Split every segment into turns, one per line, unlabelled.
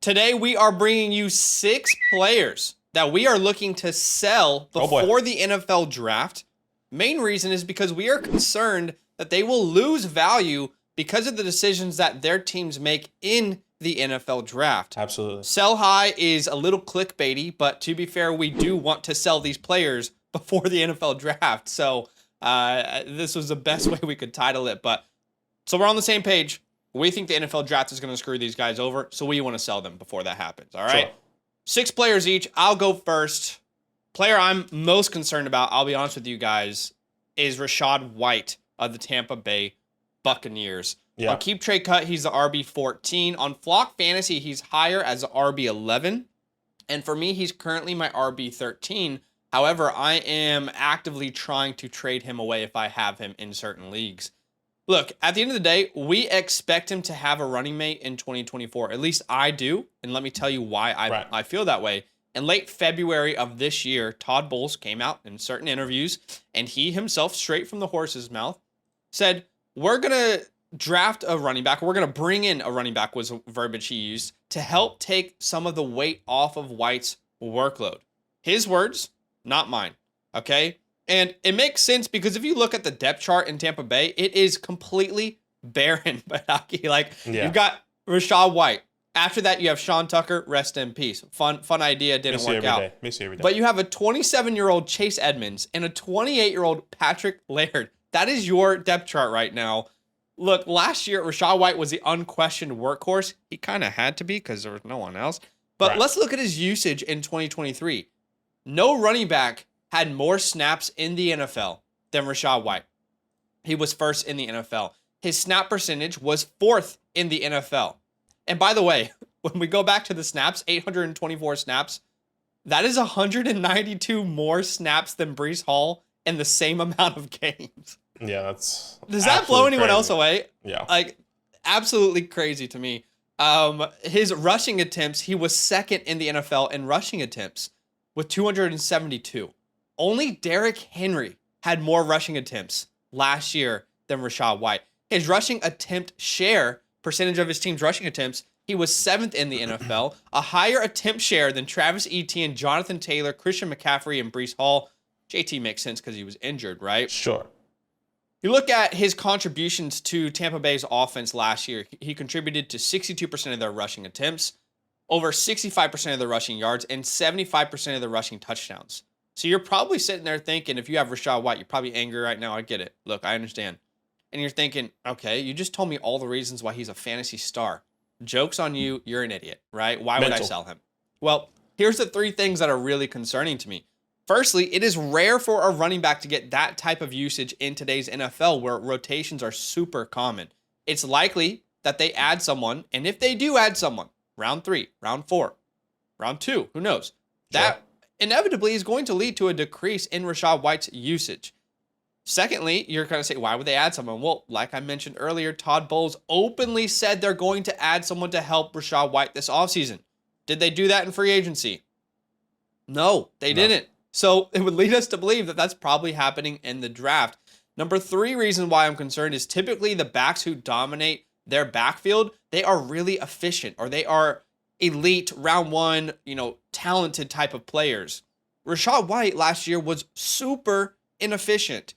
Today, we are bringing you 6 players that we are looking to sell before the NFL draft. Main reason is because we are concerned that they will lose value because of the decisions that their teams make in the NFL draft.
Absolutely.
Sell high is a little clickbaity, but to be fair, we do want to sell these players before the NFL draft. So this was the best way we could title it. But so we're on the same page. We think the NFL draft is going to screw these guys over, so we want to sell them before that happens. All right?
Sure.
6 players each. I'll go first. Player I'm most concerned about, I'll be honest with you guys, is Rashad White of the Tampa Bay Buccaneers.
Yeah.
On Keep Trade Cut, he's the RB14. On Flock Fantasy, he's higher as the RB11. And for me, he's currently my RB13. However, I am actively trying to trade him away if I have him in certain leagues. Look, at the end of the day, we expect him to have a running mate in 2024. At least I do. And let me tell you why I feel that way. In late February of this year, Todd Bowles came out in certain interviews, and he himself, straight from the horse's mouth, said, we're going to draft a running back. We're going to bring in a running back, was a verbiage he used, to help take some of the weight off of White's workload. His words, not mine. Okay? And it makes sense because if you look at the depth chart in Tampa Bay, it is completely barren. You've got Rashad White. After that, you have Sean Tucker, rest in peace. Fun idea, didn't work out.
Miss you every day.
But you have a 27-year-old Chase Edmonds and a 28-year-old Patrick Laird. That is your depth chart right now. Look, last year, Rashad White was the unquestioned workhorse. He kind of had to be because there was no one else. But let's look at his usage in 2023. No running back had more snaps in the NFL than Rashad White. He was first in the NFL. His snap percentage was 4th in the NFL. And by the way, when we go back to the snaps, 824 snaps, that is 192 more snaps than Breece Hall in the same amount of games.
Yeah, that's
Does that blow anyone
crazy.
else away?
Yeah.
Absolutely crazy to me. His rushing attempts, he was 2nd in the NFL in rushing attempts with 272. Only Derrick Henry had more rushing attempts last year than Rashad White. His rushing attempt share, percentage of his team's rushing attempts, he was 7th in the NFL, a higher attempt share than Travis Etienne, Jonathan Taylor, Christian McCaffrey, and Breece Hall. JT makes sense because he was injured, right?
Sure.
You look at his contributions to Tampa Bay's offense last year, he contributed to 62% of their rushing attempts, over 65% of the rushing yards, and 75% of the rushing touchdowns. So you're probably sitting there thinking, if you have Rashad White, you're probably angry right now. I get it. Look, I understand. And you're thinking, okay, you just told me all the reasons why he's a fantasy star. Joke's on you. You're an idiot, right? Why would I sell him? Well, here's the 3 things that are really concerning to me. Firstly, it is rare for a running back to get that type of usage in today's NFL where rotations are super common. It's likely that they add someone, and if they do add someone, round 3, round 4, round 2, who knows? That inevitably is going to lead to a decrease in Rashad White's usage. Secondly, you're going to say, why would they add someone? Well, like I mentioned earlier, Todd Bowles openly said they're going to add someone to help Rashad White this offseason. Did they do that in free agency? No, they didn't. So it would lead us to believe that that's probably happening in the draft. Number 3 reason why I'm concerned is typically the backs who dominate their backfield, they are really efficient or they are elite round 1, talented type of players. Rashad White last year was super inefficient.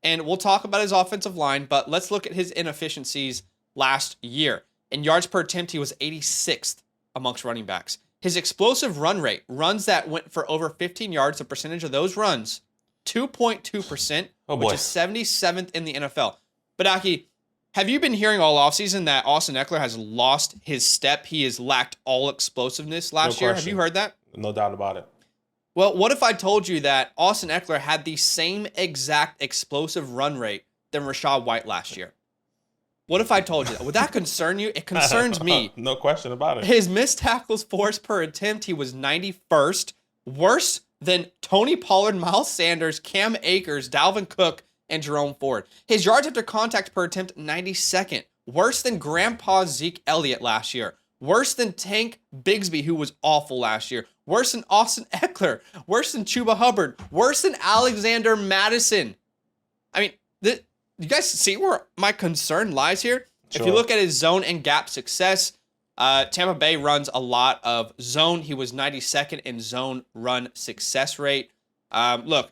And we'll talk about his offensive line, but let's look at his inefficiencies last year. In yards per attempt, he was 86th amongst running backs. His explosive run rate, runs that went for over 15 yards, the percentage of those runs, 2.2%, which is 77th in the NFL. But Aki, have you been hearing all offseason that Austin Eckler has lost his step? He has lacked all explosiveness last year. Have you heard that?
No doubt about it.
Well, what if I told you that Austin Eckler had the same exact explosive run rate than Rashad White last year? What if I told you that? Would that concern you? It concerns me.
No question about it.
His missed tackles forced per attempt, he was 91st, worse than Tony Pollard, Miles Sanders, Cam Akers, Dalvin Cook, and Jerome Ford. His yards after contact per attempt, 92nd, worse than Grandpa Zeke Elliott last year, worse than Tank Bigsby, who was awful last year, worse than Austin Eckler, worse than Chuba Hubbard, worse than Alexander Madison. I mean, you guys see where my concern lies here? Sure. If you look at his zone and gap success, Tampa Bay runs a lot of zone. He was 92nd in zone run success rate. Look,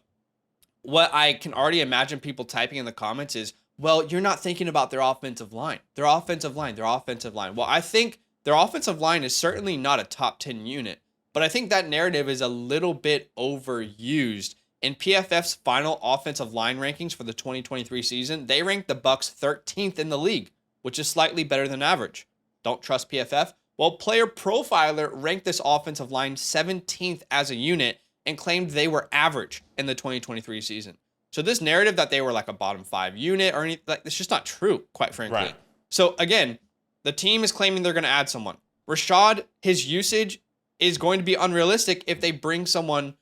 what I can already imagine people typing in the comments is, well, you're not thinking about their offensive line. Their offensive line. Well, I think their offensive line is certainly not a top 10 unit, but I think that narrative is a little bit overused. In PFF's final offensive line rankings for the 2023 season, they ranked the Bucs 13th in the league, which is slightly better than average. Don't trust PFF? Well, Player Profiler ranked this offensive line 17th as a unit and claimed they were average in the 2023 season. So this narrative that they were like a bottom 5 unit or anything, like, it's just not true, quite frankly.
Right.
So again, the team is claiming they're going to add someone. Rashad, his usage is going to be unrealistic if they bring someone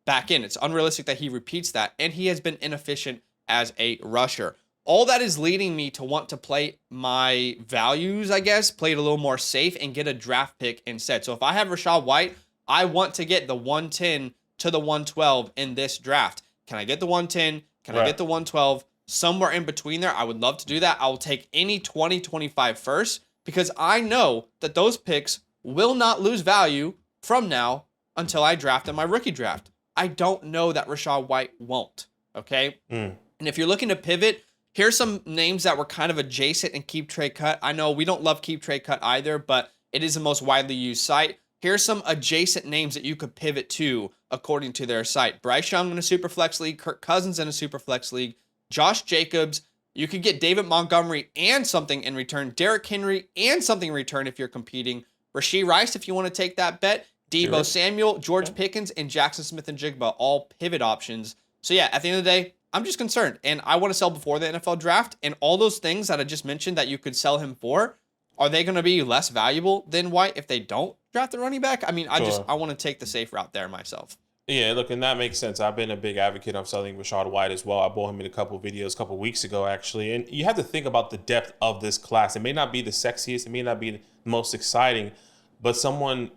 back in. It's unrealistic that he repeats that, and he has been inefficient as a rusher. All that is leading me to want to play my values, I guess, play it a little more safe and get a draft pick instead. So if I have Rashad White, I want to get the 110 to the 112 in this draft. Can I get the 110? Can I get the 112? Somewhere in between there, I would love to do that. I will take any 2025 first because I know that those picks will not lose value from now until I draft in my rookie draft. I don't know that Rashad White won't, okay? And if you're looking to pivot, here's some names that were kind of adjacent in Keep Trade Cut. I know we don't love Keep Trade Cut either, but it is the most widely used site. Here's some adjacent names that you could pivot to according to their site. Bryce Young in a Superflex league, Kirk Cousins in a Superflex league, Josh Jacobs. You could get David Montgomery and something in return, Derrick Henry and something in return if you're competing, Rashee Rice if you want to take that bet, Deebo Samuel, George Pickens, and Jackson Smith and Jigba, all pivot options. So yeah, at the end of the day, I'm just concerned, and I want to sell before the NFL draft, and all those things that I just mentioned that you could sell him for, are they going to be less valuable than White if they don't draft the running back? I mean, I want to take the safe route there myself.
Yeah, look, and that makes sense. I've been a big advocate of selling Rashad White as well. I bought him in a couple of videos a couple of weeks ago, actually. And you have to think about the depth of this class. It may not be the sexiest, it may not be the most exciting, but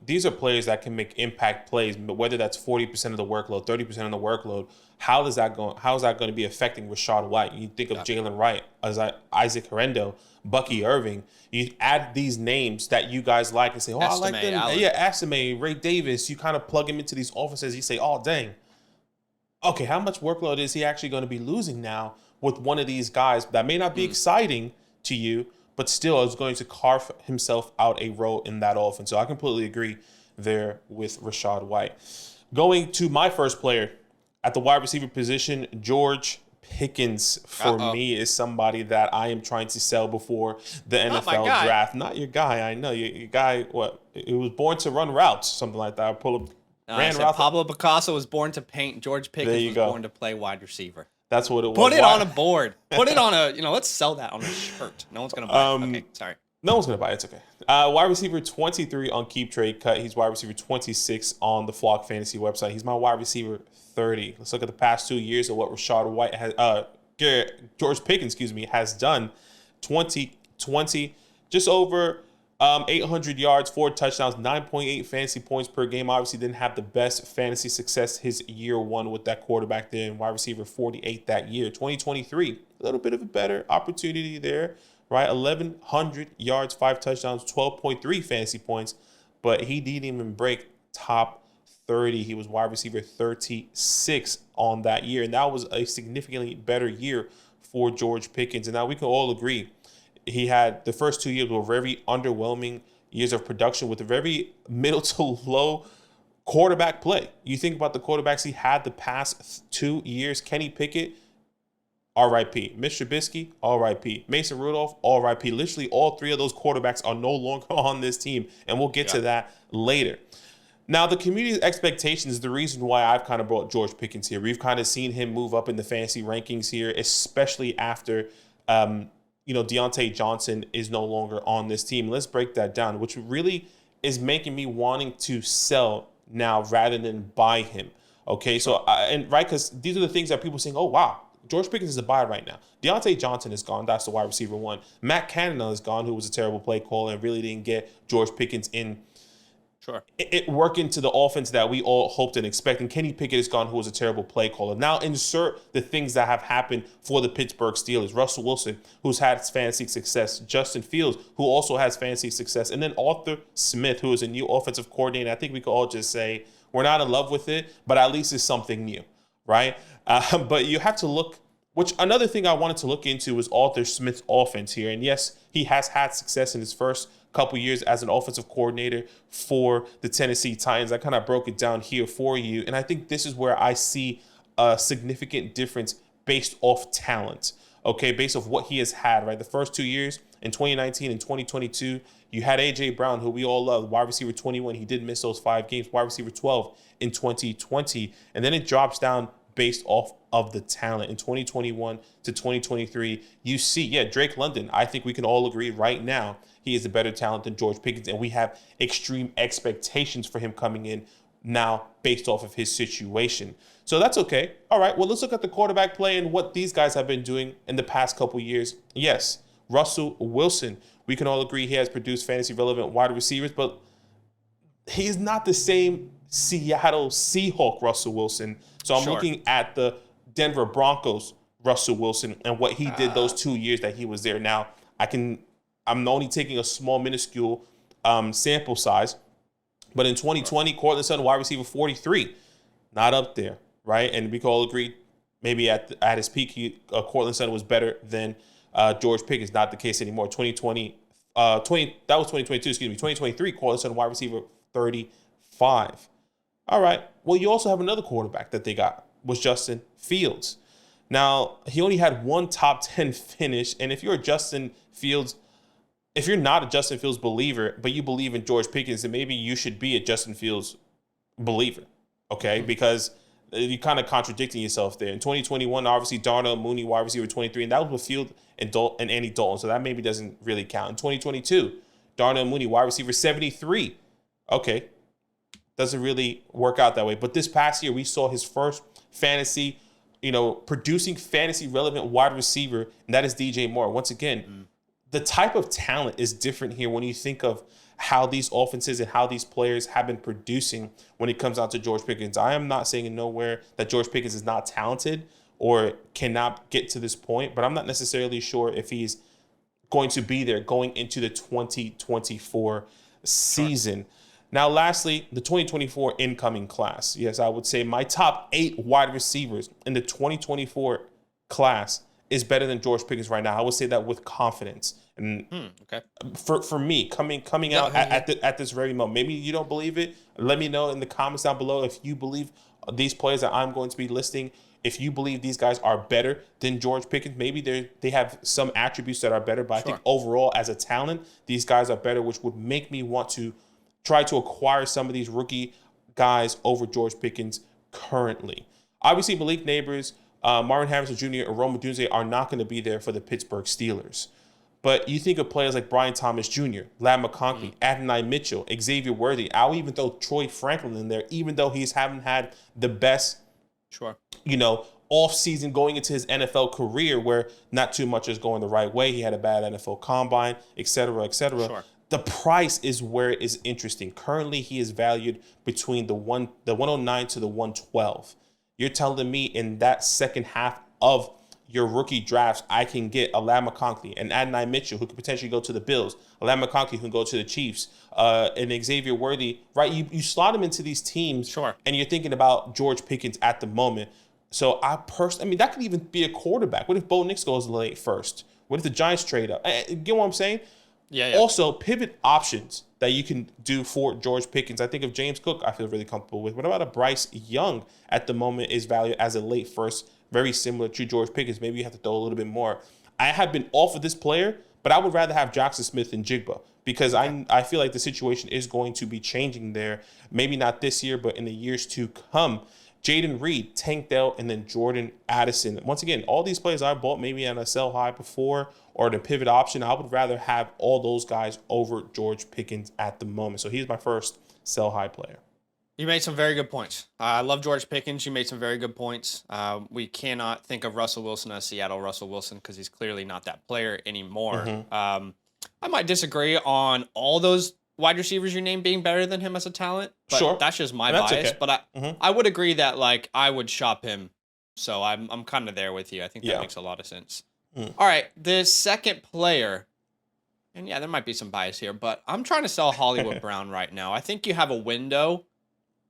these are players that can make impact plays, but whether that's 40% of the workload, 30% of the workload, how is that going to be affecting Rashad White? You think of Jalen Wright, Isaac Herendo, Bucky Irving. You add these names that you guys like and say, I like them. Allen. Yeah, Asame, Ray Davis. You kind of plug him into these offenses. You say, oh, dang. Okay, how much workload is he actually going to be losing now with one of these guys that may not be exciting to you, but still is going to carve himself out a role in that offense. So I completely agree there with Rashad White. Going to my first player at the wide receiver position, George Pickens for me is somebody that I am trying to sell before the NFL draft. Not your guy, I know. Your guy, he was born to run routes, something like that.
Pablo Picasso was born to paint. George Pickens was born to play wide receiver.
That's what it was.
Put it on a board. Put it on let's sell that on a shirt. No one's going to buy it. Okay, sorry.
No one's going to buy it. It's okay. Wide receiver 23 on Keep Trade Cut. He's wide receiver 26 on the Flock Fantasy website. He's my wide receiver 30. Let's look at the past 2 years of what Rashad White has, George Pickens, has done. 2020, just over 800 yards, 4 touchdowns, 9.8 fantasy points per game. Obviously didn't have the best fantasy success his year one with that quarterback there and wide receiver 48 that year. 2023, a little bit of a better opportunity there, right? 1,100 yards, 5 touchdowns, 12.3 fantasy points, but he didn't even break top 30. He was wide receiver 36 on that year, and that was a significantly better year for George Pickens. And now we can all agree he had the first 2 years were very underwhelming years of production with a very middle to low quarterback play. You think about the quarterbacks he had the past 2 years. Kenny Pickett, R.I.P. Mitch Trubisky, R.I.P. Mason Rudolph, R.I.P. Literally all 3 of those quarterbacks are no longer on this team, and we'll get to that later. Now, the community's expectations is the reason why I've kind of brought George Pickens here. We've kind of seen him move up in the fantasy rankings here, especially after Deontay Johnson is no longer on this team. Let's break that down, which really is making me wanting to sell now rather than buy him. Okay, so because these are the things that people are saying, oh, wow, George Pickens is a buy right now. Deontay Johnson is gone. That's the wide receiver 1. Matt Canada is gone, who was a terrible play call and really didn't get George Pickens in
Sure.
it work into the offense that we all hoped and expected. And Kenny Pickett is gone, who was a terrible play caller. Now insert the things that have happened for the Pittsburgh Steelers. Russell Wilson, who's had fantasy success. Justin Fields, who also has fantasy success. And then Arthur Smith, who is a new offensive coordinator. I think we could all just say we're not in love with it, but at least it's something new, right? But you have to look, which another thing I wanted to look into was Arthur Smith's offense here. And yes, he has had success in his first couple years as an offensive coordinator for the Tennessee Titans. I kind of broke it down here for you. And I think this is where I see a significant difference based off talent, okay, based off what he has had, right? The first 2 years in 2019 and 2022, you had A.J. Brown, who we all love, wide receiver 21. He did miss those 5 games, wide receiver 12 in 2020. And then it drops down based off of the talent. In 2021 to 2023, you see, Drake London, I think we can all agree right now, he is a better talent than George Pickens, and we have extreme expectations for him coming in now based off of his situation. So that's okay. All right, well, let's look at the quarterback play and what these guys have been doing in the past couple years. Yes, Russell Wilson, we can all agree he has produced fantasy-relevant wide receivers, but he's not the same Seattle Seahawk Russell Wilson. So I'm looking at the Denver Broncos Russell Wilson and what he did those 2 years that he was there. Now, I'm only taking a small, minuscule sample size. But in 2020, Cortland Sutton, wide receiver 43, not up there, right? And we can all agree maybe at his peak, Cortland Sutton was better than George Pickens. Not the case anymore. 2022, 2023, Cortland Sutton, wide receiver 35. All right. Well, you also have another quarterback that they got was Justin Fields. Now, he only had one top 10 finish. And if you're not a Justin Fields believer, but you believe in George Pickens, then maybe you should be a Justin Fields believer, okay? Mm-hmm. Because you're kind of contradicting yourself there. In 2021, obviously, Darnell Mooney, wide receiver 23, and that was with Field and Andy Dalton, so that maybe doesn't really count. In 2022, Darnell Mooney, wide receiver 73. Okay, doesn't really work out that way. But this past year, we saw his first fantasy, producing fantasy-relevant wide receiver, and that is DJ Moore. Once again, the type of talent is different here when you think of how these offenses and how these players have been producing when it comes out to George Pickens. I am not saying in nowhere that George Pickens is not talented or cannot get to this point, but I'm not necessarily sure if he's going to be there going into the 2024 season. Sure. Now, lastly, the 2024 incoming class. Yes, I would say my top 8 wide receivers in the 2024 class is better than George Pickens right now. I would say that with confidence. And okay. For me, coming out at this very moment, maybe you don't believe it. Let me know in the comments down below if you believe these players that I'm going to be listing. If you believe these guys are better than George Pickens, maybe they have some attributes that are better. But I think overall, as a talent, these guys are better, which would make me want to try to acquire some of these rookie guys over George Pickens currently. Obviously, Malik Neighbors, Marvin Harrison Jr. and Rome Odunze are not going to be there for the Pittsburgh Steelers. But you think of players like Brian Thomas Jr., Ladd McConkey, Adonai Mitchell, Xavier Worthy. I'll even throw Troy Franklin in there, even though he haven't had the best, off season going into his NFL career where not too much is going the right way. He had a bad NFL combine, et cetera, et cetera. Sure. The price is where it is interesting. Currently, he is valued between the 109 to the 112. You're telling me in that second half of your rookie drafts, I can get a Ladd McConkey and Adonai Mitchell, who could potentially go to the Bills, a Ladd McConkey who can go to the Chiefs, and Xavier Worthy, right? You slot him into these teams, and you're thinking about George Pickens at the moment. So that could even be a quarterback. What if Bo Nix goes late first? What if the Giants trade up? Get what I'm saying? Yeah. Also, pivot options that you can do for George Pickens. I think of James Cook, I feel really comfortable with. What about a Bryce Young at the moment is valued as a late first, very similar to George Pickens. Maybe you have to throw a little bit more. I have been off of this player, but I would rather have Jackson Smith than Jigba because I feel like the situation is going to be changing there. Maybe not this year, but in the years to come. Jaden Reed, Tank Dell, and then Jordan Addison. Once again, all these players I bought maybe on a sell high before or the pivot option. I would rather have all those guys over George Pickens at the moment. So he's my first sell high player.
You made some very good points. I love George Pickens. You made some very good points. We cannot think of Russell Wilson as Seattle Russell Wilson because he's clearly not that player anymore. Mm-hmm. I might disagree on all those wide receivers you name being better than him as a talent. But
Sure.
that's just my
And that's
bias.
okay.
But I would agree that like I would shop him. So I'm kind of there with you. I think that makes a lot of sense. All right, the second player, and yeah, there might be some bias here, but I'm trying to sell Hollywood Brown right now. I think you have a window,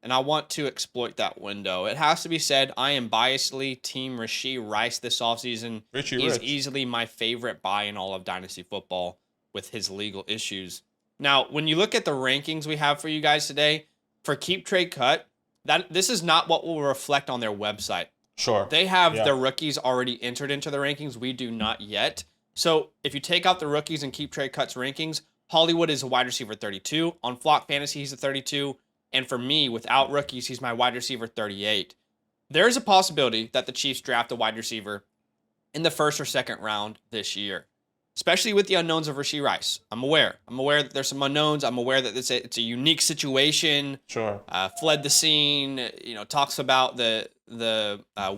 and I want to exploit that window. It has to be said, I am biasedly Team Rashee Rice this offseason. He's easily my favorite buy in all of Dynasty football with his legal issues. Now, when you look at the rankings we have for you guys today, for Keep Trade Cut, this is not what will reflect on their website.
Sure.
They have the rookies already entered into the rankings. We do not yet. So if you take out the rookies and Keep Trade Cuts rankings, Hollywood is a wide receiver 32. On Flock Fantasy, he's a 32. And for me, without rookies, he's my wide receiver 38. There is a possibility that the Chiefs draft a wide receiver in the first or second round this year, especially with the unknowns of Rashee Rice. I'm aware that there's some unknowns. I'm aware that it's a unique situation.
Sure.
Fled the scene, talks about the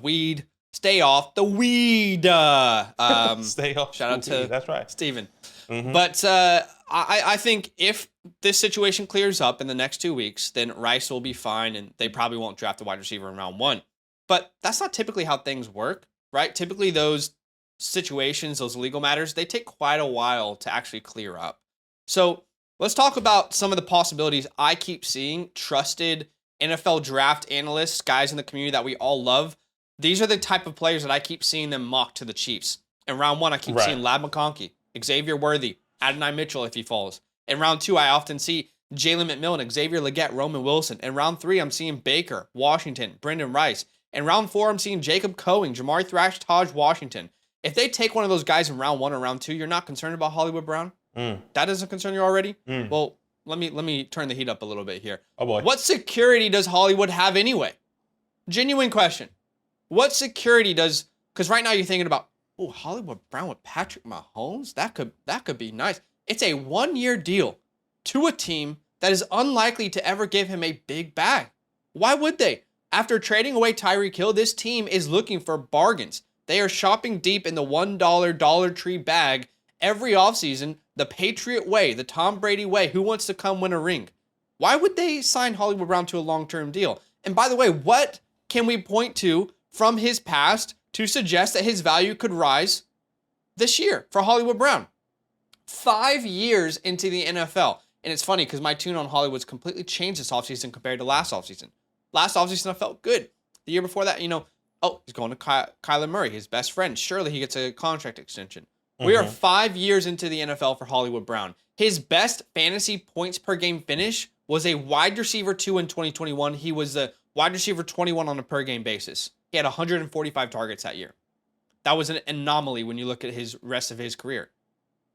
weed. Stay off the weed.
Stay off.
Shout out to
that's right,
Steven. But I think if this situation clears up in the next 2 weeks, then Rice will be fine, and they probably won't draft a wide receiver in round 1. But that's not typically how things work, right? Typically those situations, those legal matters, they take quite a while to actually clear up. So let's talk about some of the possibilities I keep seeing. Trusted NFL draft analysts, guys in the community that we all love. These are the type of players that I keep seeing them mock to the Chiefs. In round 1, I keep seeing Lab McConkey, Xavier Worthy, Adonai Mitchell if he falls. In round 2, I often see Jalen McMillan, Xavier Legette, Roman Wilson. In round 3, I'm seeing Baker, Washington, Brendan Rice. In round 4, I'm seeing Jacob Cohen, Jamari Thrash, Taj Washington. If they take one of those guys in round 1 or round 2, you're not concerned about Hollywood Brown? That doesn't concern you already? Well, let me turn the heat up a little bit here.
Oh boy.
What security does Hollywood have anyway? Genuine question. What security does, because right now you're thinking about, oh, Hollywood Brown with Patrick Mahomes? That could be nice. It's a 1-year deal to a team that is unlikely to ever give him a big bag. Why would they? After trading away Tyreek Hill, this team is looking for bargains. They are shopping deep in the $1 Dollar Tree bag every offseason, the Patriot way, the Tom Brady way. Who wants to come win a ring? Why would they sign Hollywood Brown to a long-term deal? And by the way, what can we point to from his past to suggest that his value could rise this year for Hollywood Brown? 5 years into the NFL. And it's funny because my tune on Hollywood's completely changed this offseason compared to last offseason. Last offseason, I felt good. The year before that, he's going to Kyler Murray, his best friend. Surely he gets a contract extension. We are 5 years into the NFL for Hollywood Brown. His best fantasy points per game finish was a wide receiver 2 in 2021. He was a wide receiver 21 on a per game basis. He had 145 targets that year. That was an anomaly when you look at his rest of his career.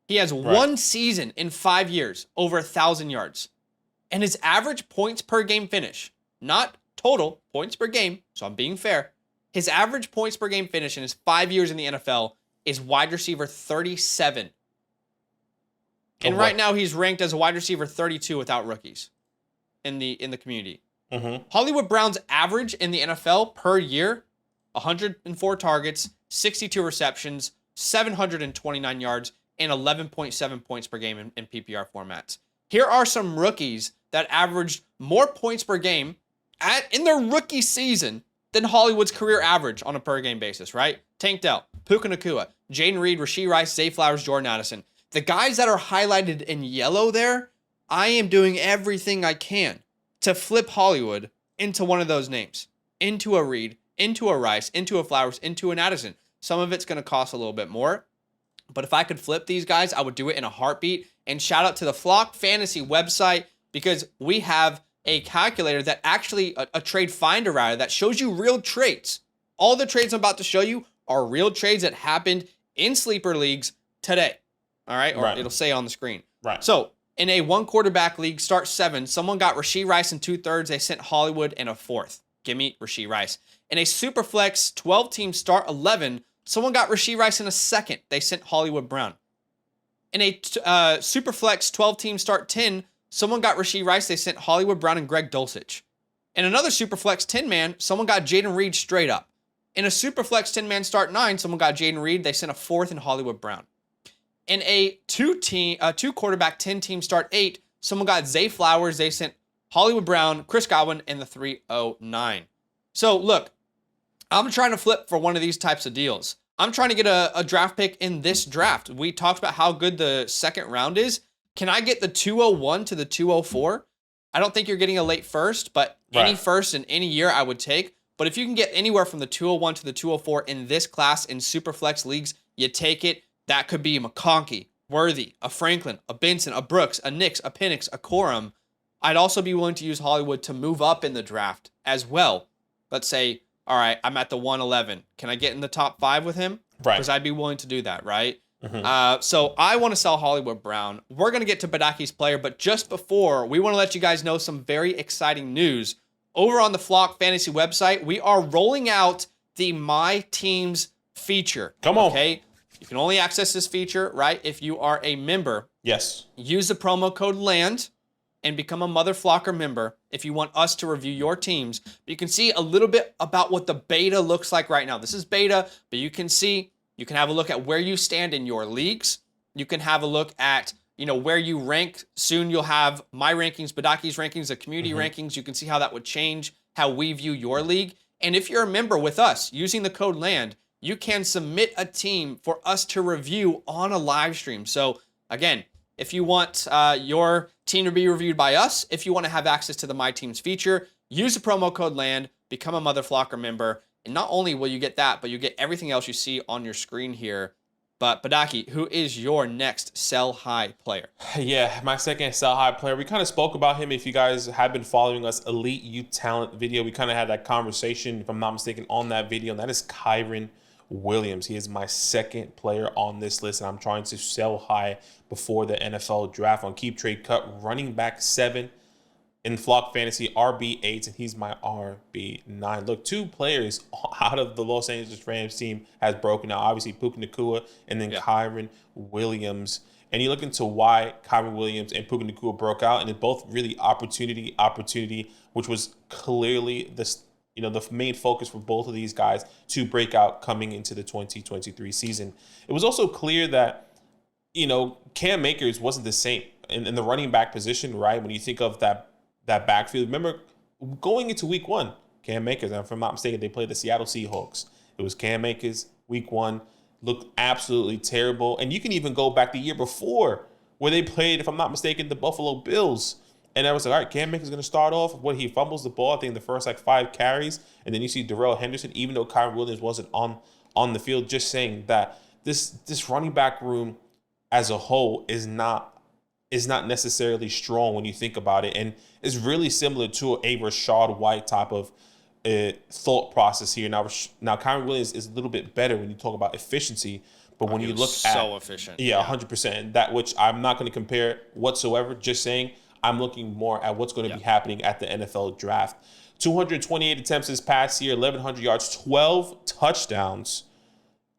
He has one season in 5 years, over 1,000 yards. And his average points per game finish, not total points per game, so I'm being fair. His average points per game finish in his 5 years in the NFL is wide receiver 37. And right now he's ranked as a wide receiver 32 without rookies in the community. Hollywood Brown's average in the NFL per year, 104 targets, 62 receptions, 729 yards, and 11.7 points per game in PPR formats. Here are some rookies that averaged more points per game in their rookie season than Hollywood's career average on a per game basis, right? Tank Dell, Puka Nacua, Jaden Reed, Rashee Rice, Zay Flowers, Jordan Addison. The guys that are highlighted in yellow there, I am doing everything I can to flip Hollywood into one of those names. Into a Reed, into a Rice, into a Flowers, into an Addison. Some of it's going to cost a little bit more. But if I could flip these guys, I would do it in a heartbeat. And shout out to the Flock Fantasy website because we have a calculator that actually, a trade finder rather, that shows you real trades. All the trades I'm about to show you are real trades that happened in sleeper leagues today. All right? Or it'll say on the screen.
Right.
So in a 1-quarterback league, start 7, someone got Rashee Rice in 2/3. They sent Hollywood in a 4th. Give me Rashee Rice. In a Superflex 12-team start 11, someone got Rashee Rice in a 2nd. They sent Hollywood Brown. In a Superflex 12-team start 10, someone got Rashee Rice. They sent Hollywood Brown and Greg Dulcich. In another Superflex 10-man, someone got Jaden Reed straight up. In a Superflex 10-man start 9, someone got Jaden Reed. They sent a 4th in Hollywood Brown. In a 2-quarterback 10-team start 8, Someone got Zay Flowers. They sent Hollywood Brown, Chris Godwin, and the 309. So look, I'm trying to flip for one of these types of deals. I'm trying to get a draft pick in this draft. We talked about how good the second round is. Can I get the 201 to the 204? I don't think you're getting a late first, but any first in any year I would take. But if you can get anywhere from the 201 to the 204 in this class in Superflex leagues, you take it. That could be a McConkey, Worthy, a Franklin, a Benson, a Brooks, a Nix, a Penix, a Corum. I'd also be willing to use Hollywood to move up in the draft as well. Let's say, all right, I'm at the 111. Can I get in the top 5 with him?
Right.
Because I'd be willing to do that, right? So I want to sell Hollywood Brown. We're going to get to Badaki's player, but just before, we want to let you guys know some very exciting news. Over on the Flock Fantasy website, we are rolling out the My Teams feature.
Come on.
Okay? You can only access this feature, right, if you are a member.
Yes.
Use the promo code LAND and become a Mother Flocker member if you want us to review your teams. But you can see a little bit about what the beta looks like right now. This is beta, but you can see, you can have a look at where you stand in your leagues. You can have a look at, where you rank. Soon you'll have my rankings, Badaki's rankings, the community rankings. You can see how that would change how we view your league. And if you're a member with us using the code LAND, you can submit a team for us to review on a live stream. So again, if you want your team to be reviewed by us, if you want to have access to the My Teams feature, use the promo code LAND, become a Mother Flocker member, and not only will you get that, but you get everything else you see on your screen here. But Badaki, who is your next sell high player?
Yeah, my second sell high player. We kind of spoke about him. If you guys have been following us, Elite Youth Talent video, we kind of had that conversation, if I'm not mistaken, on that video, and that is Kyren Williams. He is my second player on this list, and I'm trying to sell high before the NFL draft on Keep Trade Cut, running back 7 in Flock Fantasy, RB8, and he's my RB9. Look, 2 players out of the Los Angeles Rams team has broken out. Obviously, Puka Nacua and then Kyren Williams. And you look into why Kyren Williams and Puka Nacua broke out, and it's both really opportunity, which was clearly the main focus for both of these guys to break out coming into the 2023 season. It was also clear that, Cam Akers wasn't the same in the running back position, right? When you think of that backfield, remember going into week 1, Cam Akers, and if I'm not mistaken, they played the Seattle Seahawks. It was Cam Akers, week 1, looked absolutely terrible. And you can even go back the year before where they played, if I'm not mistaken, the Buffalo Bills. And I was like, all right, Cam Akers is going to start off when he fumbles the ball, I think the first 5 carries. And then you see Darrell Henderson, even though Kyren Williams wasn't on the field, just saying that this running back room as a whole is not necessarily strong when you think about it. And it's really similar to a Rashad White type of thought process here. Now Kyren Williams is a little bit better when you talk about efficiency. But when you look at...
so efficient.
Yeah, 100%. That which I'm not going to compare whatsoever, just saying I'm looking more at what's going to be happening at the NFL draft. 228 attempts this past year, 1,100 yards, 12 touchdowns.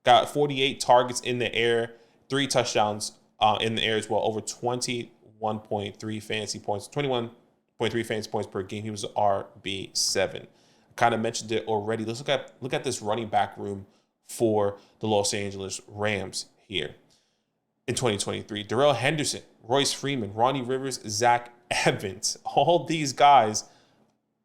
Got 48 targets in the air, 3 touchdowns in the air as well, over 21.3 fantasy points, 21.3 fantasy points per game. He was RB7. I kind of mentioned it already. Let's look at this running back room for the Los Angeles Rams here in 2023. Darrell Henderson, Royce Freeman, Ronnie Rivers, Zach Evans. All these guys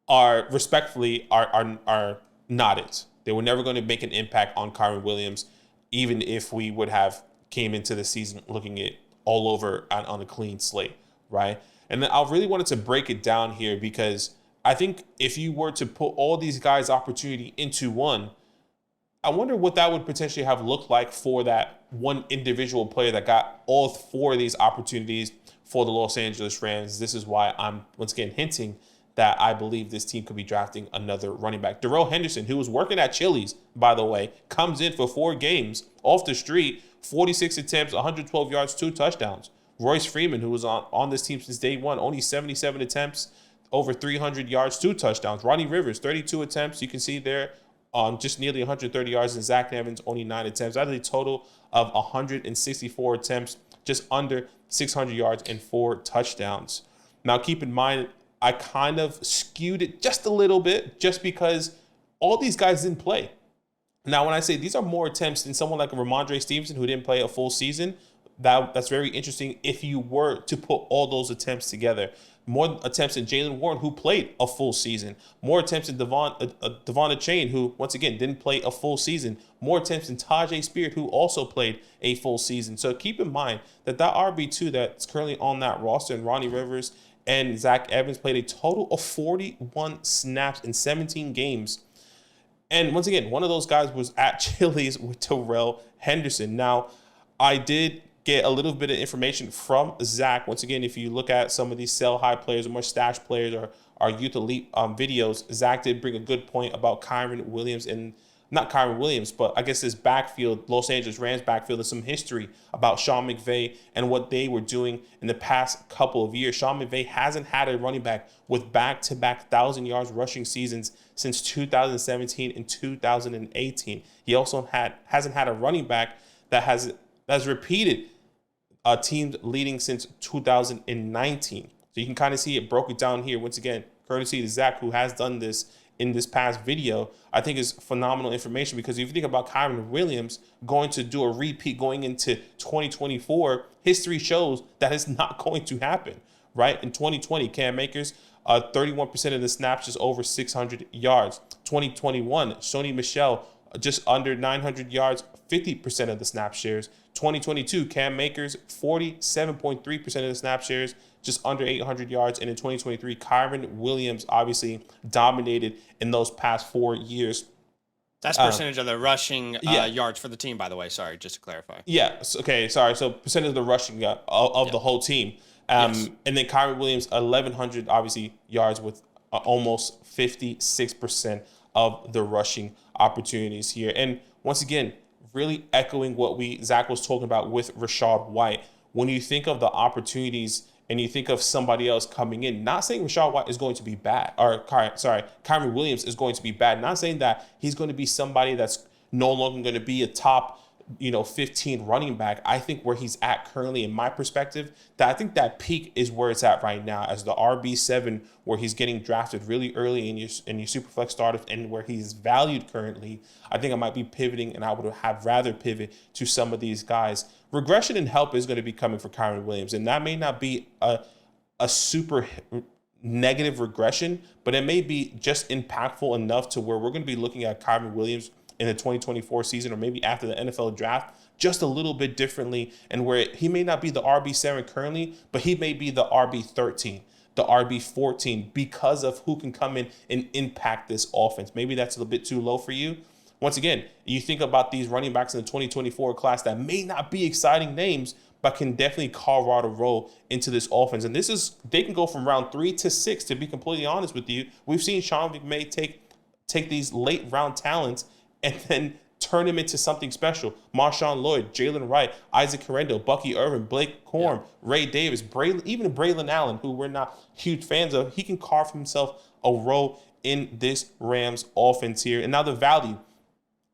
are respectfully are not it. They were never going to make an impact on Kyren Williams, even if we would have came into the season looking at all over on a clean slate, right? And then I really wanted to break it down here because I think if you were to put all these guys' opportunity into one, I wonder what that would potentially have looked like for that one individual player that got all 4 of these opportunities for the Los Angeles Rams. This is why I'm once again hinting that I believe this team could be drafting another running back. Darrell Henderson, who was working at Chili's, by the way, comes in for 4 games off the street, 46 attempts, 112 yards, 2 touchdowns. Royce Freeman, who was on this team since day 1, only 77 attempts, over 300 yards, 2 touchdowns. Ronnie Rivers, 32 attempts. You can see there just nearly 130 yards. And Zach Evans, only 9 attempts. Out of a total of 164 attempts, just under 600 yards and 4 touchdowns. Now, keep in mind, I kind of skewed it just a little bit just because all these guys didn't play. Now, when I say these are more attempts than someone like a Ramondre Stevenson who didn't play a full season, that's very interesting if you were to put all those attempts together. More attempts than Jaylen Warren, who played a full season. More attempts than Devon Chain, who, once again, didn't play a full season. More attempts than Tajay Spears, who also played a full season. So keep in mind that RB2 that's currently on that roster, and Ronnie Rivers and Zach Evans, played a total of 41 snaps in 17 games. And once again, one of those guys was at Chili's with Terrell Henderson. Now, I did get a little bit of information from Zach. Once again, if you look at some of these sell high players or more stash players or our youth elite videos, Zach did bring a good point about Kyren Williams, and not Kyren Williams, but I guess this backfield, Los Angeles Rams backfield, and some history about Sean McVay and what they were doing in the past couple of years. Sean McVay hasn't had a running back with back-to-back 1,000 yards rushing seasons since 2017 and 2018. He also hasn't had a running back that has repeated teams leading since 2019. So you can kind of see it broken down here. Once again, courtesy to Zach, who has done this in this past video. I think is phenomenal information, because if you think about Kyren Williams going to do a repeat going into 2024, history shows that is not going to happen, right? In 2020, Cam Akers, 31% of the snaps, just over 600 yards. 2021, Sony Michel, just under 900 yards, 50% of the snap shares. 2022, Cam Akers, 47.3% of the snap shares, just under 800 yards. And in 2023, Kyren Williams obviously dominated in those past 4 years.
That's percentage of the rushing yards for the team, by the way. Sorry, just to clarify.
Yeah. Okay. Sorry. So percentage of the rushing of the whole team. Yes. And then Kyren Williams, 1,100 obviously yards with almost 56% of the rushing opportunities here. And once again, really echoing what Zach was talking about with Rashad White. When you think of the opportunities and you think of somebody else coming in, not saying Rashad White is going to be bad, or Kyren Williams is going to be bad. Not saying that he's going to be somebody that's no longer going to be a top 15 running back. I think where he's at currently, in my perspective, that I think that peak is where it's at right now as the RB7, where he's getting drafted really early in your Superflex startup, and where he's valued currently. I think I might be pivoting, and I would have rather pivot to some of these guys. Regression and help is going to be coming for Kyren Williams, and that may not be a super negative regression, but it may be just impactful enough to where we're going to be looking at Kyren Williams in the 2024 season, or maybe after the NFL draft, just a little bit differently, and where he may not be the RB7 currently, but he may be the RB13, the RB14, because of who can come in and impact this offense. Maybe that's a little bit too low for you. Once again, you think about these running backs in the 2024 class that may not be exciting names, but can definitely carve out a role into this offense. And they can go from round 3 to 6, to be completely honest with you. We've seen Sean McVay take these late round talents and then turn him into something special. Marshawn Lloyd, Jalen Wright, Isaac Correndo, Bucky Irvin, Blake Corum, Ray Davis, even Braylon Allen, who we're not huge fans of. He can carve himself a role in this Rams offense here. And now the value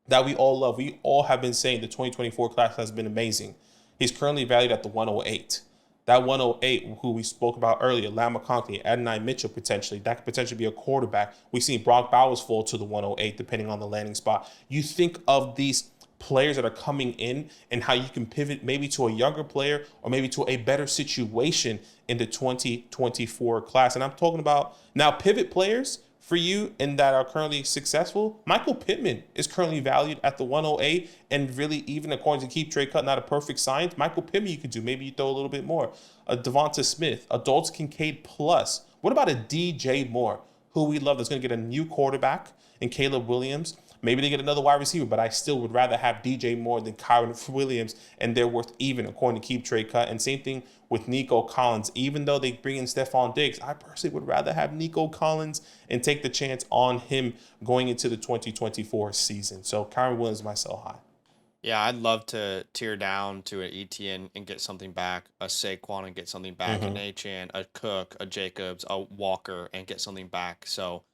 that we all love. We all have been saying the 2024 class has been amazing. He's currently valued at the 108. That 108, who we spoke about earlier, Lam McConkey, Adonai Mitchell potentially, that could potentially be a quarterback. We've seen Brock Bowers fall to the 108, depending on the landing spot. You think of these players that are coming in and how you can pivot maybe to a younger player or maybe to a better situation in the 2024 class. And I'm talking about now pivot players for you and that are currently successful. Michael Pittman is currently valued at the 108, and really, even according to Keep Trade Cut, not a perfect science. Michael Pittman you could do. Maybe you throw a little bit more. A Devonta Smith, a Dalton Kincaid plus. What about a DJ Moore, who we love, that's going to get a new quarterback, and Caleb Williams? Maybe they get another wide receiver, but I still would rather have DJ Moore than Kyren Williams, and they're worth even, according to Keep Trade Cut. And same thing with Nico Collins. Even though they bring in Stephon Diggs, I personally would rather have Nico Collins and take the chance on him going into the 2024 season. So Kyren Williams is my sell high.
Yeah, I'd love to tear down to an ETN and get something back, a Saquon and get something back, an Achane, a Cook, a Jacobs, a Walker, and get something back. So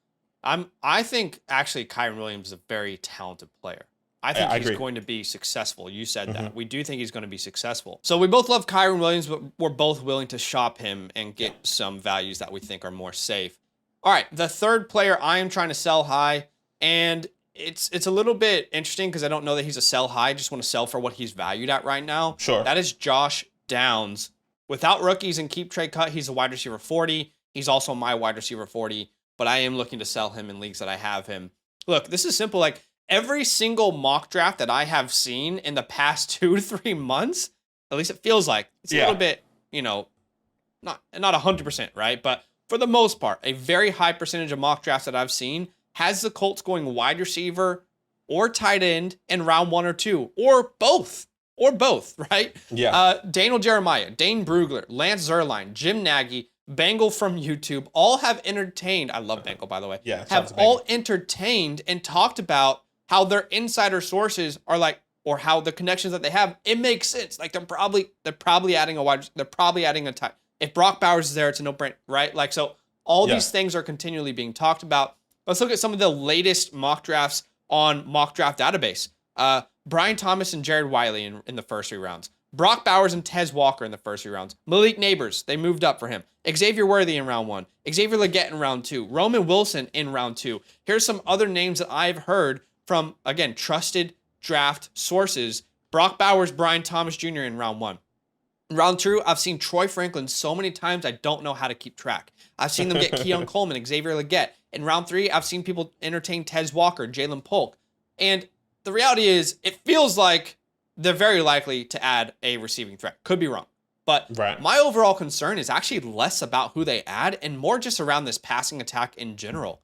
I think actually Kyren Williams is a very talented player. I think he's going to be successful. You said that. We do think he's going to be successful. So we both love Kyren Williams, but we're both willing to shop him and get some values that we think are more safe. All right, the third player I am trying to sell high, and it's a little bit interesting because I don't know that he's a sell high. I just want to sell for what he's valued at right now.
Sure.
That is Josh Downs. Without rookies and keep trade cut, he's a wide receiver 40. He's also my wide receiver 40, but I am looking to sell him in leagues that I have him. Look, this is simple. Like every single mock draft that I have seen in the past 2 to 3 months, at least it feels like it's a little bit, not 100%, right? But for the most part, a very high percentage of mock drafts that I've seen has the Colts going wide receiver or tight end in round 1 or 2, or both, right?
Yeah.
Daniel Jeremiah, Dane Brugler, Lance Zierlein, Jim Nagy, Bengal from YouTube, all have entertained. I love Bengal, by the way.
Yeah.
Have all entertained and talked about how their insider sources are like, or how the connections that they have. It makes sense. Like they're probably adding a wide. They're probably adding a tight. If Brock Bowers is there, it's a no-brainer, right? Like so, all these things are continually being talked about. Let's look at some of the latest mock drafts on Mock Draft Database. Brian Thomas and Jared Wiley in the first 3 rounds. Brock Bowers and Tez Walker in the first 3 rounds. Malik Neighbors, they moved up for him. Xavier Worthy in round 1. Xavier Legette in round 2. Roman Wilson in round 2. Here's some other names that I've heard from, again, trusted draft sources. Brock Bowers, Brian Thomas Jr. in round 1. In round 2, I've seen Troy Franklin so many times I don't know how to keep track. I've seen them get Keon Coleman, Xavier Legette. In round 3, I've seen people entertain Tez Walker, Jalen Polk. And the reality is, it feels like they're very likely to add a receiving threat. Could be wrong. But my overall concern is actually less about who they add and more just around this passing attack in general.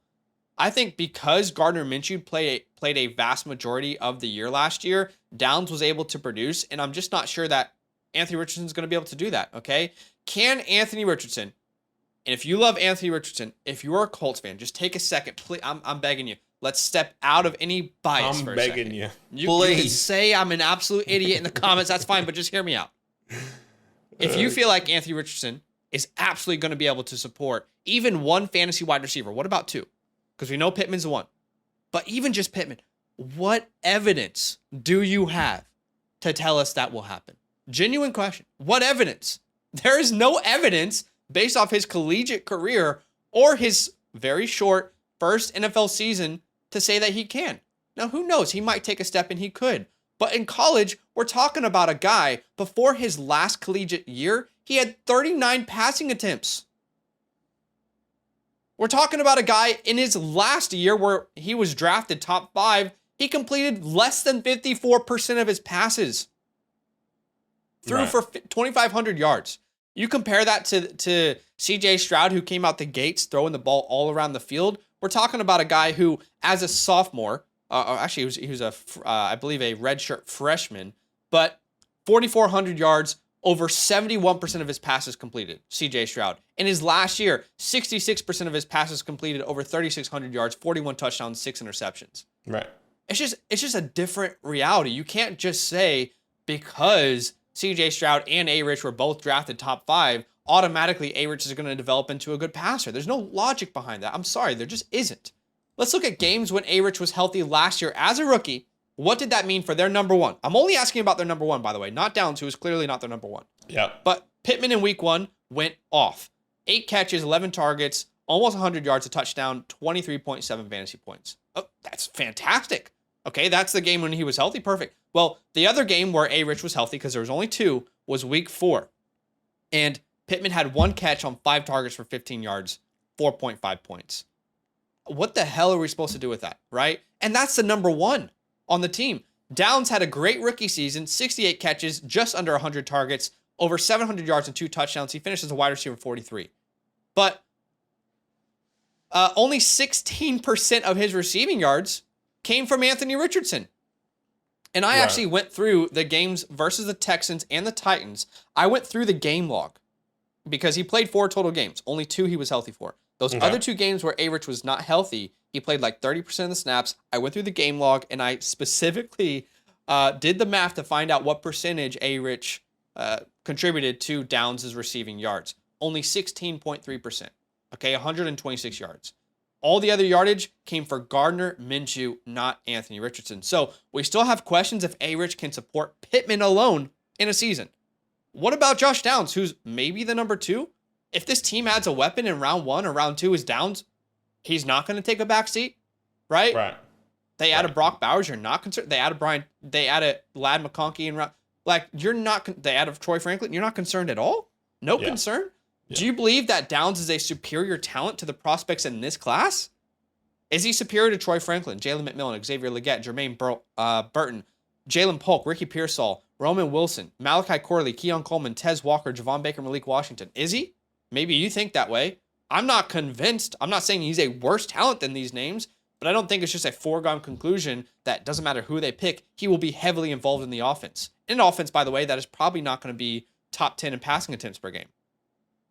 I think because Gardner Minshew played a vast majority of the year last year, Downs was able to produce, and I'm just not sure that Anthony Richardson's going to be able to do that, okay? Can Anthony Richardson, and if you love Anthony Richardson, if you're a Colts fan, just take a second, please, I'm begging you. Let's step out of any bias for a second. I'm begging you. You can say I'm an absolute idiot in the comments, that's fine, but just hear me out. If you feel like Anthony Richardson is absolutely going to be able to support even one fantasy wide receiver, what about 2? Because we know Pittman's 1. But even just Pittman, what evidence do you have to tell us that will happen? Genuine question. What evidence? There is no evidence based off his collegiate career or his very short first NFL season to say that he can. Now, who knows? He might take a step and he could. But in college, we're talking about a guy, before his last collegiate year, he had 39 passing attempts. We're talking about a guy in his last year where he was drafted top 5, he completed less than 54% of his passes. Threw for 2,500 yards. You compare that to CJ Stroud, who came out the gates throwing the ball all around the field. We're talking about a guy who, as a sophomore, actually he was I believe a redshirt freshman, but 4,400 yards, over 71% of his passes completed, CJ Stroud. In his last year, 66% of his passes completed, over 3,600 yards, 41 touchdowns, 6 interceptions.
Right.
It's just a different reality. You can't just say because CJ Stroud and A-Rich were both drafted top 5, automatically A-Rich is going to develop into a good passer. There's no logic behind that. I'm sorry, there just isn't. Let's look at games when A-Rich was healthy last year as a rookie. What did that mean for their number 1? I'm only asking about their number 1, by the way, not Downs, who is clearly not their number 1.
Yeah.
But Pittman in week 1 went off. 8 catches, 11 targets, almost 100 yards, a touchdown, 23.7 fantasy points. Oh, that's fantastic. Okay, that's the game when he was healthy. Perfect. Well, the other game where A-Rich was healthy, because there was only 2, was week 4. And Pittman had 1 catch on 5 targets for 15 yards, 4.5 points. What the hell are we supposed to do with that, right? And that's the number 1 on the team. Downs had a great rookie season, 68 catches, just under 100 targets, over 700 yards and 2 touchdowns. He finished as a wide receiver 43. But only 16% of his receiving yards came from Anthony Richardson. And I actually went through the games versus the Texans and the Titans. I went through the game log because he played 4 total games. Only 2 he was healthy for. Those other 2 games where A-Rich was not healthy, he played like 30% of the snaps. I went through the game log and I specifically did the math to find out what percentage A-Rich contributed to Downs' receiving yards. Only 16.3%. Okay, 126 yards. All the other yardage came for Gardner Minshew, not Anthony Richardson. So we still have questions if A-Rich can support Pittman alone in a season. What about Josh Downs, who's maybe the number 2? If this team adds a weapon in round 1 or round 2 is Downs, he's not going to take a back seat, right?
Right.
They added Brock Bowers. You're not concerned. They added Lad McConkey and like you're not. They added Troy Franklin. You're not concerned at all. No concern. Yeah. Do you believe that Downs is a superior talent to the prospects in this class? Is he superior to Troy Franklin, Jalen McMillan, Xavier Legette, Jermaine Burton, Jalen Polk, Ricky Pearsall, Roman Wilson, Malachi Corley, Keon Coleman, Tez Walker, Javon Baker, Malik Washington? Is he? Maybe you think that way. I'm not convinced. I'm not saying he's a worse talent than these names, but I don't think it's just a foregone conclusion that doesn't matter who they pick, he will be heavily involved in the offense. In an offense, by the way, that is probably not going to be top 10 in passing attempts per game.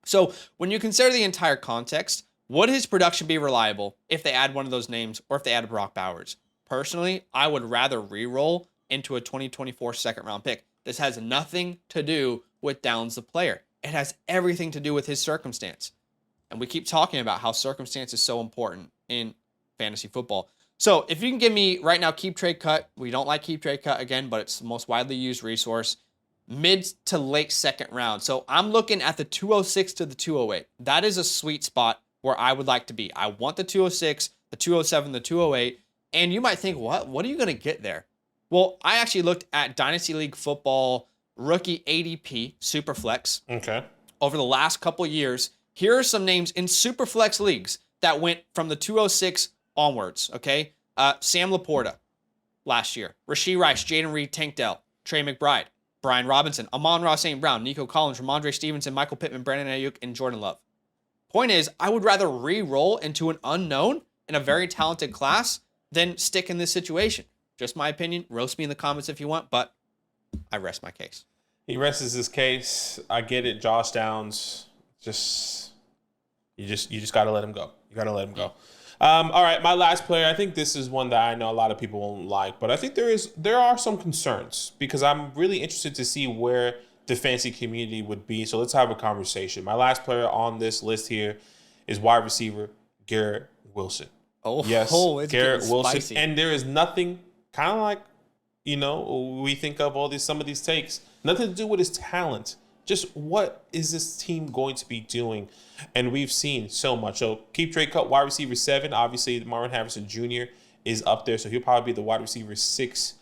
So when you consider the entire context, would his production be reliable if they add one of those names or if they add Brock Bowers? Personally, I would rather re-roll into a 2024 second round pick. This has nothing to do with Downs the player. It has everything to do with his circumstance. And we keep talking about how circumstance is so important in fantasy football. So if you can give me right now, keep trade cut. We don't like keep trade cut again, but it's the most widely used resource. Mid to late second round. So I'm looking at the 206 to the 208. That is a sweet spot where I would like to be. I want the 206, the 207, the 208. And you might think, what are you going to get there? Well, I actually looked at Dynasty League Football rookie ADP Superflex.
Okay.
Over the last couple years, here are some names in Superflex leagues that went from the 206 onwards, okay? Sam Laporta last year. Rashee Rice, Jaden Reed, Tank Dell, Trey McBride, Brian Robinson, Amon-Ra St. Brown, Nico Collins, Ramondre Stevenson, Michael Pittman, Brandon Ayuk, and Jordan Love. Point is, I would rather re-roll into an unknown in a very talented class than stick in this situation. Just my opinion. Roast me in the comments if you want, but I rest my case.
He rests his case. I get it. Josh Downs, you just got to let him go. You got to let him go. All right, my last player. I think this is one that I know a lot of people won't like, but I think there are some concerns because I'm really interested to see where the fantasy community would be. So let's have a conversation. My last player on this list here is wide receiver Garrett Wilson. Yes, Garrett Wilson. Spicy. And there is nothing kind of like, we think of some of these takes, nothing to do with his talent. Just what is this team going to be doing? And we've seen so much. So keep trade cut wide receiver 7. Obviously, Marvin Harrison Jr. is up there. So he'll probably be the wide receiver 6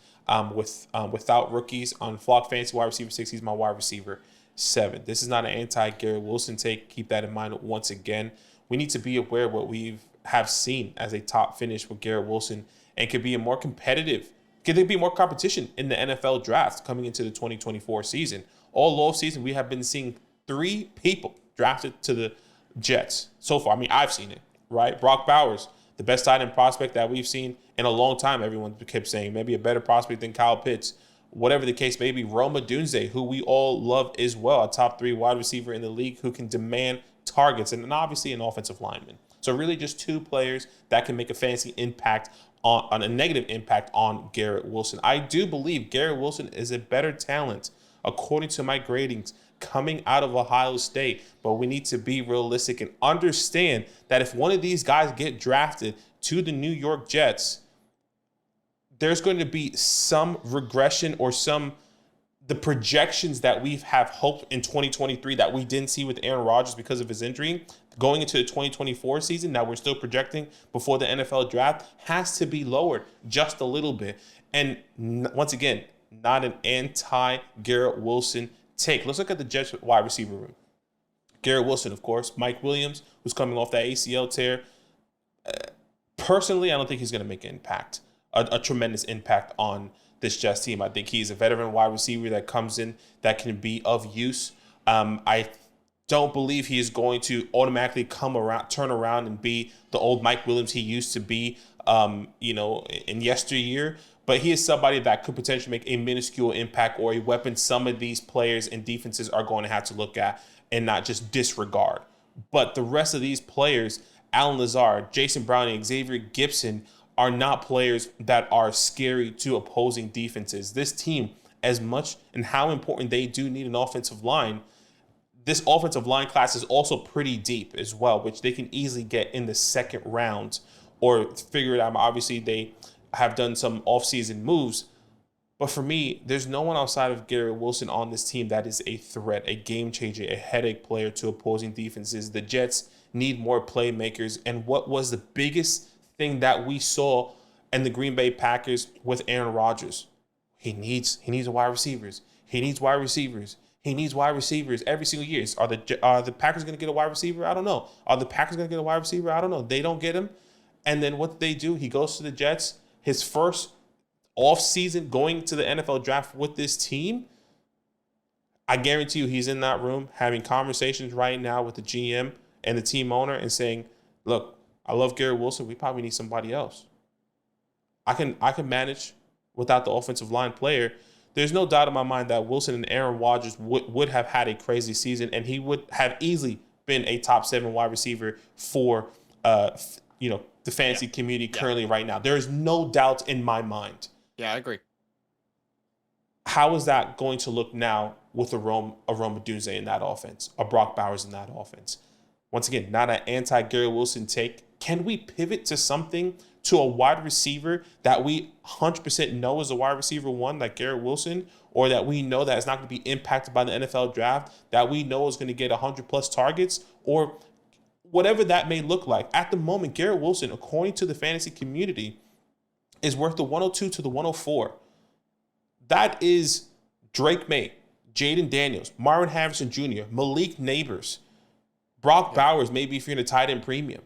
without rookies. On Flock Fantasy, wide receiver 6, he's my wide receiver 7. This is not an anti-Garrett Wilson take. Keep that in mind once again. We need to be aware of what we have seen as a top finish with Garrett Wilson and could be could there be more competition in the NFL draft coming into the 2024 season? All offseason, we have been seeing 3 people drafted to the Jets so far. I mean, I've seen it, right? Brock Bowers, the best tight end prospect that we've seen in a long time. Everyone kept saying maybe a better prospect than Kyle Pitts. Whatever the case may be, Rome Odunze, who we all love as well, a top 3 wide receiver in the league who can demand targets, and then obviously an offensive lineman. So really just 2 players that can make a fantasy impact on a negative impact on Garrett Wilson. I do believe Garrett Wilson is a better talent according to my gradings coming out of Ohio State, but we need to be realistic and understand that if one of these guys get drafted to the New York Jets, there's going to be some regression or the projections that we have hoped in 2023 that we didn't see with Aaron Rodgers because of his injury going into the 2024 season that we're still projecting before the NFL draft has to be lowered just a little bit. And once again, not an anti-Garrett Wilson take. Let's look at the Jets wide receiver room. Garrett Wilson, of course. Mike Williams, who's coming off that ACL tear. Personally, I don't think he's going to make an impact, a tremendous impact on this Jets team. I think he's a veteran wide receiver that comes in that can be of use. I don't believe he is going to automatically turn around and be the old Mike Williams he used to be, in yesteryear. But he is somebody that could potentially make a minuscule impact or a weapon some of these players and defenses are going to have to look at and not just disregard. But the rest of these players, Allen Lazard, Jason Brown, and Xavier Gibson, are not players that are scary to opposing defenses. This team, as much and how important they do need an offensive line, this offensive line class is also pretty deep as well, which they can easily get in the second round or figure it out. Obviously, they have done some offseason moves. But for me, there's no one outside of Garrett Wilson on this team that is a threat, a game changer, a headache player to opposing defenses. The Jets need more playmakers. And what was the biggest thing that we saw and the Green Bay Packers with Aaron Rodgers. He needs a wide receivers. He needs wide receivers. He needs wide receivers every single year. Are the Packers going to get a wide receiver? I don't know. Are the Packers going to get a wide receiver? I don't know. They don't get him. And then what do? He goes to the Jets. His first offseason going to the NFL draft with this team. I guarantee you he's in that room having conversations right now with the GM and the team owner and saying, look, I love Garrett Wilson. We probably need somebody else. I can manage without the offensive line player. There's no doubt in my mind that Wilson and Aaron Rodgers would have had a crazy season, and he would have easily been a top 7 wide receiver for the fantasy community currently right now. There is no doubt in my mind.
Yeah, I agree.
How is that going to look now with a Rome Odunze in that offense, a Brock Bowers in that offense? Once again, not an anti-Garrett Wilson take. Can we pivot to something, to a wide receiver that we 100% know is a wide receiver 1, like Garrett Wilson, or that we know that is not going to be impacted by the NFL draft, that we know is going to get 100-plus targets, or whatever that may look like? At the moment, Garrett Wilson, according to the fantasy community, is worth the 102 to the 104. That is Drake May, Jaden Daniels, Marvin Harrison Jr., Malik Neighbors, Brock Bowers, maybe if you're in a tight end premium.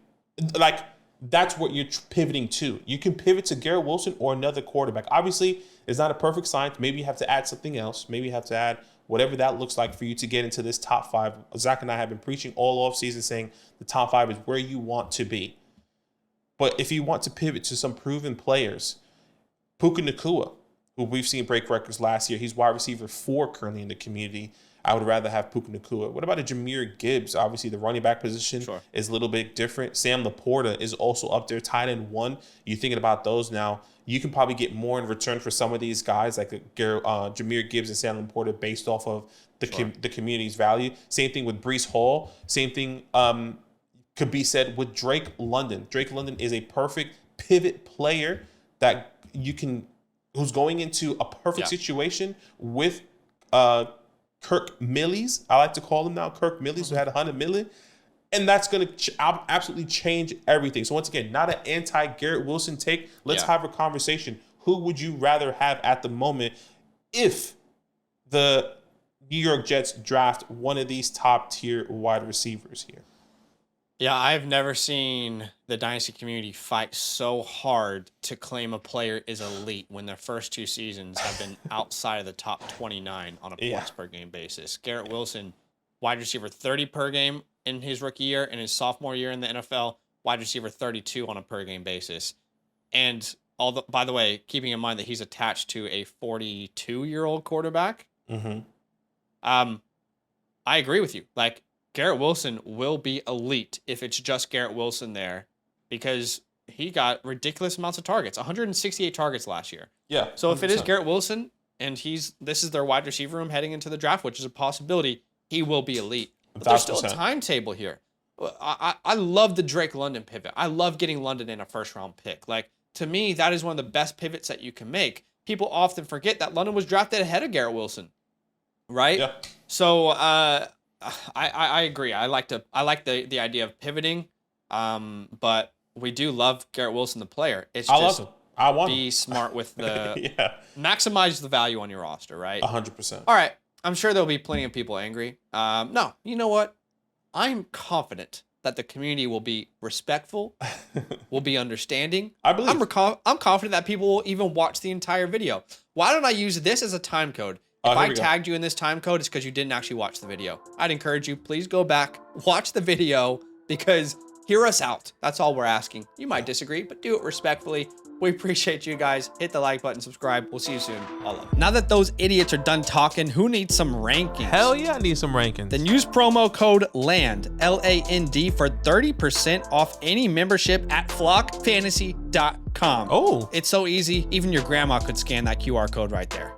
Like, that's what you're pivoting to. You can pivot to Garrett Wilson or another quarterback. Obviously, it's not a perfect science. Maybe you have to add something else. Maybe you have to add whatever that looks like for you to get into this top 5. Zach and I have been preaching all offseason saying the top 5 is where you want to be. But if you want to pivot to some proven players, Puka Nacua, who we've seen break records last year, he's wide receiver 4 currently in the community. I would rather have Puka Nacua. What about a Jahmyr Gibbs? Obviously, the running back position is a little bit different. Sam Laporta is also up there, tight end 1. You're thinking about those now. You can probably get more in return for some of these guys, like Jahmyr Gibbs and Sam Laporta, based off of the community's value. Same thing with Breece Hall. Same thing could be said with Drake London. Drake London is a perfect pivot player that who's going into a perfect situation with Kirk Millies. I like to call him now Kirk Millies, who had $100 million. And that's going to absolutely change everything. So once again, not an anti-Garrett Wilson take. Let's have a conversation. Who would you rather have at the moment if the New York Jets draft one of these top-tier wide receivers here?
Yeah, I've never seen the Dynasty community fight so hard to claim a player is elite when their first 2 seasons have been outside of the top 29 on a points per game basis. Garrett Wilson, wide receiver 30 per game in his rookie year, and his sophomore year in the NFL, wide receiver 32 on a per game basis. And by the way, keeping in mind that he's attached to a 42-year-old quarterback, I agree with you. Like, Garrett Wilson will be elite if it's just Garrett Wilson there, because he got ridiculous amounts of targets, 168 targets last year. Yeah. So 100%. If it is Garrett Wilson and this is their wide receiver room heading into the draft, which is a possibility, he will be elite. But there's still a timetable here. I love the Drake London pivot. I love getting London in a first-round pick. Like, to me, that is one of the best pivots that you can make. People often forget that London was drafted ahead of Garrett Wilson, right? Yeah. So I agree. I like the idea of pivoting, but we do love Garrett Wilson, the player. It's just I want be smart with the maximize the value on your roster, right?
100%.
All right. I'm sure there'll be plenty of people angry. No, you know what? I'm confident that the community will be respectful, will be understanding. I believe. I'm confident that people will even watch the entire video. Why don't I use this as a time code? If I tagged you in this time code, it's because you didn't actually watch the video. I'd encourage you, please go back, watch the video, because hear us out. That's all we're asking. You might disagree, but do it respectfully. We appreciate you guys. Hit the like button, subscribe. We'll see you soon. All love. Now that those idiots are done talking, who needs some rankings?
Hell yeah, I need some rankings.
Then use promo code LAND, LAND, for 30% off any membership at flockfantasy.com.
Oh.
It's so easy. Even your grandma could scan that QR code right there.